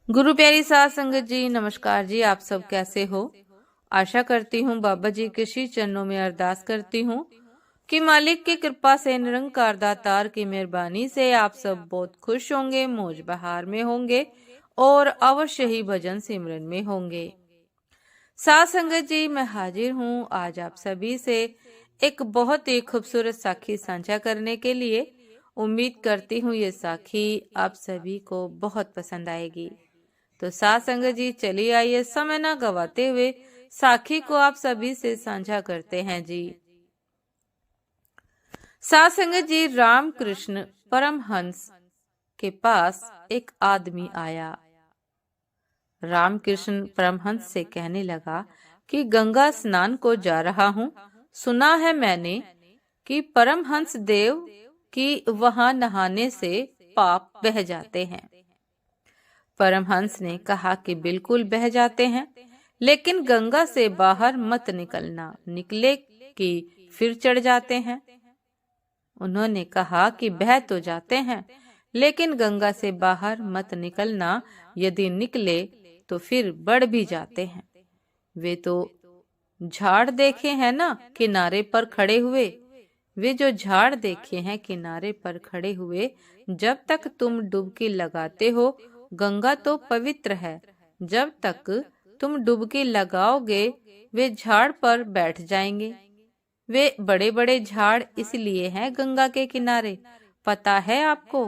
गुरु प्यारी साध संगत जी, नमस्कार जी। आप सब कैसे हो? आशा करती हूँ बाबा जी के श्री चरणों में अरदास करती हूँ कि मालिक की कृपा से, निरंकार दातार की मेहरबानी से आप सब बहुत खुश होंगे, मौज बहार में होंगे और अवश्य ही भजन सिमरन में होंगे। साध संगत जी, मैं हाजिर हूँ आज आप सभी से एक बहुत ही खूबसूरत साखी साझा करने के लिए। उम्मीद करती हूँ ये साखी आप सभी को बहुत पसंद आएगी। तो साथ संगत जी, चलिए आइए समय ना गवाते हुए साखी को आप सभी से साझा करते हैं जी। साथ संगत जी, रामकृष्ण परमहंस के पास एक आदमी आया। रामकृष्ण परमहंस से कहने लगा कि गंगा स्नान को जा रहा हूँ। सुना है मैंने कि परमहंस देव की वहां नहाने से पाप बह जाते हैं। परमहंस ने कहा कि बिल्कुल बह जाते हैं, लेकिन गंगा से बाहर मत निकलना, निकले कि फिर चढ़ जाते हैं। उन्होंने कहा कि बह तो जाते हैं, लेकिन गंगा से बाहर मत निकलना, यदि निकले तो फिर बढ़ भी जाते हैं। वे तो झाड़ देखे हैं ना किनारे पर खड़े हुए, वे जो झाड़ देखे हैं किनारे पर खड़े हुए, जब तक तुम डुबकी लगाते हो गंगा तो पवित्र है, जब तक तुम डुबकी लगाओगे वे झाड़ पर बैठ जाएंगे। वे बड़े बड़े झाड़ इसलिए हैं गंगा के किनारे, पता है आपको?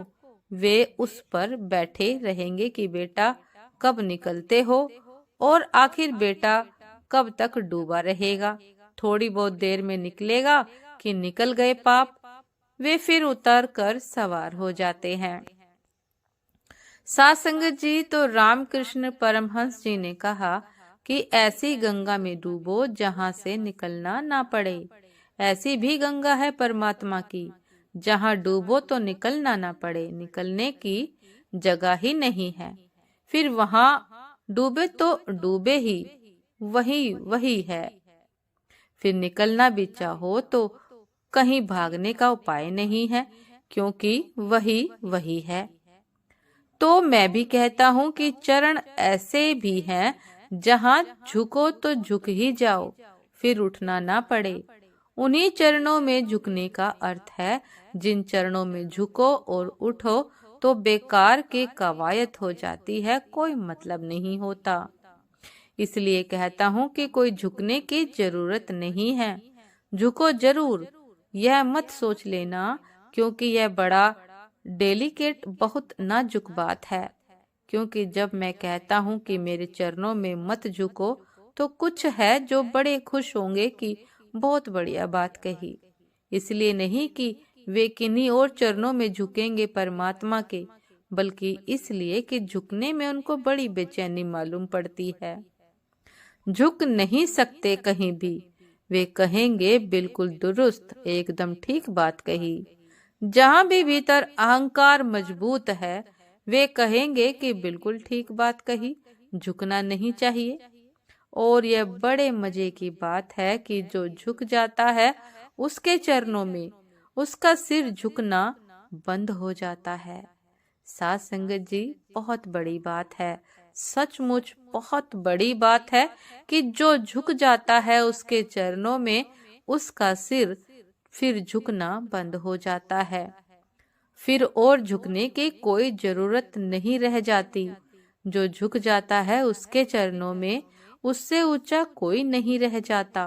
वे उस पर बैठे रहेंगे कि बेटा कब निकलते हो, और आखिर बेटा कब तक डूबा रहेगा। थोड़ी बहुत देर में निकलेगा कि निकल गए पाप, वे फिर उतर कर सवार हो जाते हैं। साथ संगत जी, तो रामकृष्ण परमहंस जी ने कहा कि ऐसी गंगा में डूबो जहाँ से निकलना ना पड़े। ऐसी भी गंगा है परमात्मा की, जहाँ डूबो तो निकलना ना पड़े, निकलने की जगह ही नहीं है। फिर वहाँ डूबे तो डूबे ही, वही वही है। फिर निकलना भी चाहो तो कहीं भागने का उपाय नहीं है, क्योंकि वही वही है। तो मैं भी कहता हूँ कि चरण ऐसे भी हैं जहाँ झुको तो झुक ही जाओ, फिर उठना ना पड़े। उन्हीं चरणों में झुकने का अर्थ है। जिन चरणों में झुको और उठो तो बेकार की कवायद हो जाती है, कोई मतलब नहीं होता। इसलिए कहता हूँ कि कोई झुकने की जरूरत नहीं है। झुको जरूर, यह मत सोच लेना, क्योंकि यह बड़ा डेलिकेट बहुत नाजुक बात है। क्योंकि जब मैं कहता हूँ कि मेरे चरणों में मत झुको, तो कुछ है जो बड़े खुश होंगे कि बहुत बढ़िया बात कही। इसलिए नहीं कि वे किन्हीं और चरणों में झुकेंगे परमात्मा के, बल्कि इसलिए कि झुकने में उनको बड़ी बेचैनी मालूम पड़ती है। झुक नहीं सकते कहीं भी, वे कहेंगे बिल्कुल दुरुस्त, एकदम ठीक बात कही। जहाँ भी भीतर अहंकार मजबूत है, वे कहेंगे कि बिल्कुल ठीक बात कही, झुकना नहीं चाहिए। और यह बड़े मजे की बात है कि जो झुक जाता है उसके चरणों में, उसका सिर झुकना बंद हो जाता है। साथ संगत जी, बहुत बड़ी बात है, सचमुच बहुत बड़ी बात है कि जो झुक जाता है उसके चरणों में, उसका सिर फिर झुकना बंद हो जाता है। फिर और झुकने की कोई जरूरत नहीं रह जाती। जो झुक जाता है उसके चरणों में, उससे ऊंचा कोई नहीं रह जाता,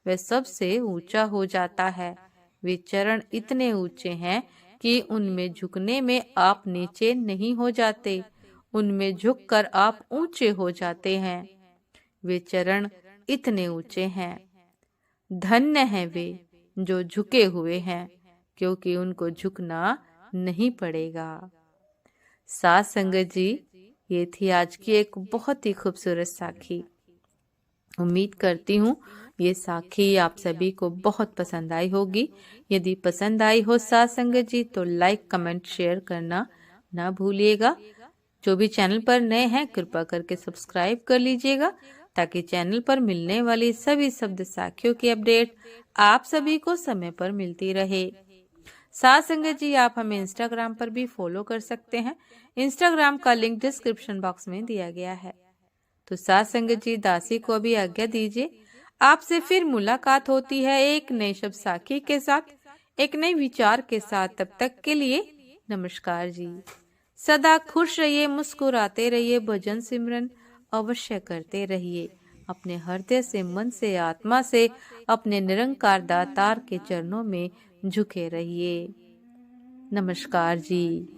वह सबसे ऊंचा हो जाता है। वे चरण इतने ऊंचे हैं कि उनमें झुकने में आप नीचे नहीं हो जाते, उनमें झुककर आप ऊंचे हो जाते हैं। वे चरण इतने ऊंचे हैं। धन्य हैं वे जो झुके हुए हैं, क्योंकि उनको झुकना नहीं पड़ेगा। साथ संगत जी, ये थी आज की एक बहुत ही खूबसूरत साखी। उम्मीद करती हूँ ये साखी आप सभी को बहुत पसंद आई होगी। यदि पसंद आई हो साथ संगत जी, तो लाइक कमेंट शेयर करना ना भूलिएगा। जो भी चैनल पर नए हैं कृपा करके सब्सक्राइब कर लीजिएगा, ताकि चैनल पर मिलने वाली सभी शब्द साखियों की अपडेट आप सभी को समय पर मिलती रहे। साथ संगत जी, आप हमें इंस्टाग्राम पर भी फॉलो कर सकते हैं। इंस्टाग्राम का लिंक डिस्क्रिप्शन बॉक्स में दिया गया है। तो साथ संगत जी, दासी को भी आज्ञा दीजिए। आपसे फिर मुलाकात होती है एक नए शब्द साखी के साथ, एक नए विचार के साथ। तब तक के लिए नमस्कार जी। सदा खुश रहिए, मुस्कुराते रहिए, भजन सिमरन अवश्य करते रहिए। अपने हृदय से, मन से, आत्मा से अपने निरंकार दातार के चरणों में झुके रहिए। नमस्कार जी।